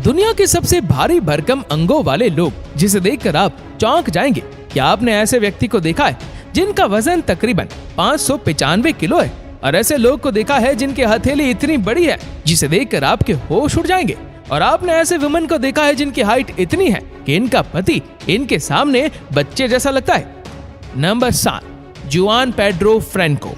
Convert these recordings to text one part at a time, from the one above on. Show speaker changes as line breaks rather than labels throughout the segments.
दुनिया के सबसे भारी भरकम अंगों वाले लोग, जिसे देखकर आप चौंक जाएंगे। क्या आपने ऐसे व्यक्ति को देखा है जिनका वजन तकरीबन 595 किलो है, और ऐसे लोग को देखा है जिनकी हथेली इतनी बड़ी है जिसे देखकर आपके होश उड़ जाएंगे। और आपने ऐसे वुमेन को देखा है जिनकी हाइट इतनी है कि इनका पति इनके सामने बच्चे जैसा लगता है। नंबर 7, जुआन पेड्रो फ्रैंको।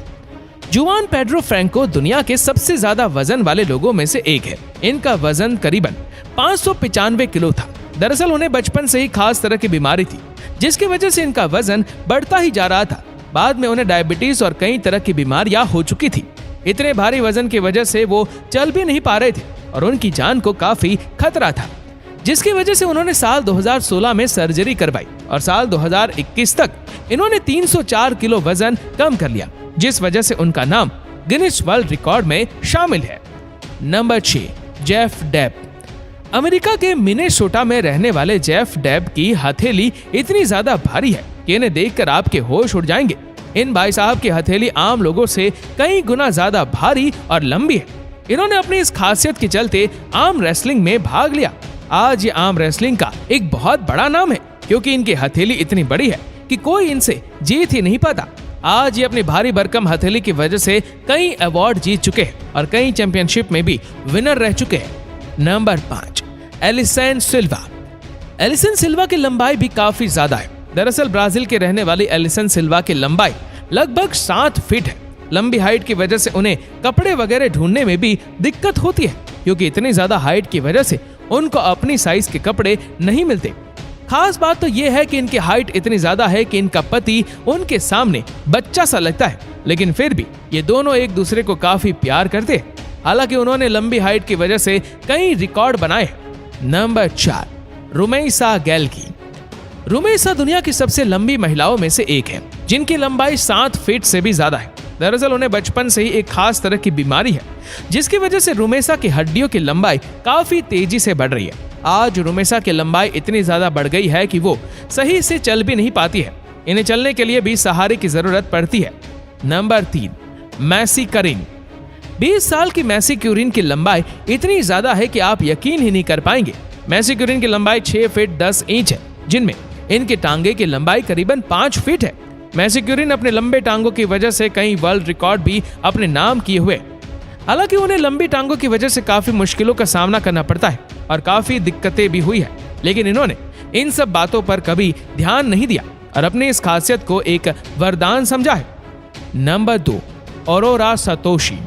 जुआन पेड्रो फ्रैंको दुनिया के सबसे ज्यादा वजन वाले लोगों में से एक है। इनका वजन करीबन 595 किलो था। दरअसल उन्हें बचपन से ही खास तरह की बीमारी थी, जिसकी वजह से इनका वजन बढ़ता ही जा रहा था। बाद में उन्हें डायबिटीज और कई तरह की बीमारियां हो चुकी थी। इतने भारी वजन की वजह से वो चल भी नहीं पा रहे थे और उनकी जान को काफी खतरा था, जिसकी वजह से उन्होंने साल 2016 में सर्जरी करवाई और साल 2021 तक इन्होंने 304 किलो वजन कम कर लिया, जिस वजह से उनका नाम गिनीज वर्ल्ड रिकॉर्ड में शामिल है। नंबर 6, जेफ डेब। अमेरिका के मिनेसोटा में रहने वाले जेफ डेब की हथेली इतनी ज्यादा भारी है कि इन्हें देखकर आपके होश उड़ जाएंगे। इन भाई साहब की हथेली आम लोगों से कई गुना ज्यादा भारी और लंबी है। इन्होंने अपनी इस खासियत के चलते आर्म रेसलिंग में भाग लिया। आज ये आर्म रेसलिंग का एक बहुत बड़ा नाम है, क्योंकि इनकी हथेली इतनी बड़ी है कि कोई इनसे जीत ही नहीं पाता। आज ये अपनी भारी भरकम हथेली की वजह से कई अवार्ड जीत चुके हैं और कई चैंपियनशिप में भी विनर रह चुके हैं। नंबर 5, एलिसन सिल्वा। एलिसन सिल्वा की लंबाई भी काफी ज्यादा है। दरअसल ब्राजील के रहने वाली एलिसन सिल्वा की लंबाई लगभग 7 फीट है। लंबी हाइट की वजह से उन्हें कपड़े वगैरह ढूंढने में भी दिक्कत होती है, क्योंकि इतनी ज्यादा हाइट की वजह से उनको अपनी साइज के कपड़े नहीं मिलते। खास बात तो यह है कि इनकी हाइट इतनी ज्यादा है कि इनका पति उनके सामने बच्चा सा लगता है, लेकिन फिर भी ये दोनों एक दूसरे को काफी प्यार करते हैं। हालांकि उन्होंने लंबी हाइट की वजह से कई रिकॉर्ड बनाए हैं। नंबर 4, रुमेइसा गैल्की। रुमेइसा दुनिया की सबसे लंबी महिलाओं में से एक है, जिनकी लंबाई 7 फीट से भी ज्यादा है। दरअसल उन्हें बचपन से ही एक खास तरह की बीमारी है, जिसकी वजह से रुमेइसा की हड्डियों की लंबाई काफी तेजी से बढ़ रही है। आज रुमेइसा की लंबाई इतनी ज्यादा बढ़ गई है कि वो सही से चल भी नहीं पाती है। इन्हें चलने के लिए भी सहारे की जरूरत पड़ती है। नंबर 3, मैसी करिन। 20 साल की मैसी क्यूरिन की लंबाई इतनी ज्यादा है कि आप यकीन ही नहीं कर पाएंगे। मैसी क्यूरिन की लंबाई 6 फीट 10 इंच है, जिनमें इनके टांगे की लंबाई करीबन 5 फीट है। मैसी क्यूरिन अपने लंबे टांगों की वजह से कई वर्ल्ड रिकॉर्ड भी अपने नाम किए हुए। हालांकि उन्हें लंबी टांगों की वजह से काफी मुश्किलों का सामना करना पड़ता है और काफी दिक्कतें भी हुई है, लेकिन इन्होंने इन सब बातों पर कभी ध्यान नहीं दिया और अपनी इस खासियत को एक वरदान समझा है। Number 2, aurora Satoshi.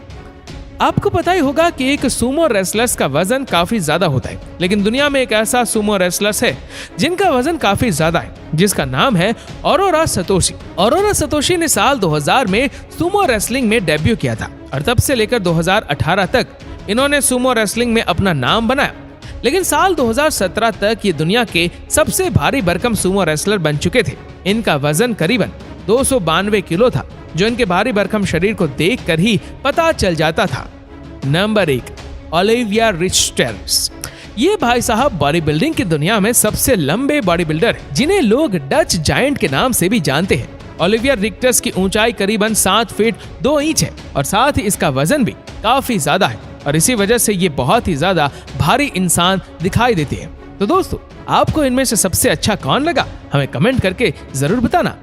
आपको पता ही होगा कि एक सुमो रेसलर्स का वजन काफी ज्यादा होता है, लेकिन दुनिया में एक ऐसा सुमो रेसलर्स है जिनका वजन काफी ज्यादा है, जिसका नाम है ऑरोरा सतोशी। ऑरोरा सतोशी ने साल 2000 में सुमो रेसलिंग में डेब्यू किया था और तब से लेकर 2018 तक इन्होंने सुमो रेसलिंग में अपना नाम बनाया। लेकिन साल 2017 तक ये दुनिया के सबसे भारी भरकम सुमो रेसलर बन चुके थे। इनका वजन करीबन 292 किलो था, जो इनके भारी भरकम शरीर को देखकर ही पता चल जाता था। Number 1, Olivia Richters. ये भाई साहब बॉडी बिल्डिंग की दुनिया में सबसे लंबे बॉडी बिल्डर हैं, जिन्हें लोग डच जायंट के नाम से भी जानते हैं। ओलिविया रिक्टर्स की ऊंचाई करीबन 7 फीट 2 इंच है और साथ ही इसका वजन भी काफी ज्यादा है और इसी वजह से ये बहुत ही ज्यादा भारी इंसान दिखाई देते हैं। तो दोस्तों, आपको इनमें से सबसे अच्छा कौन लगा, हमें कमेंट करके जरूर बताना।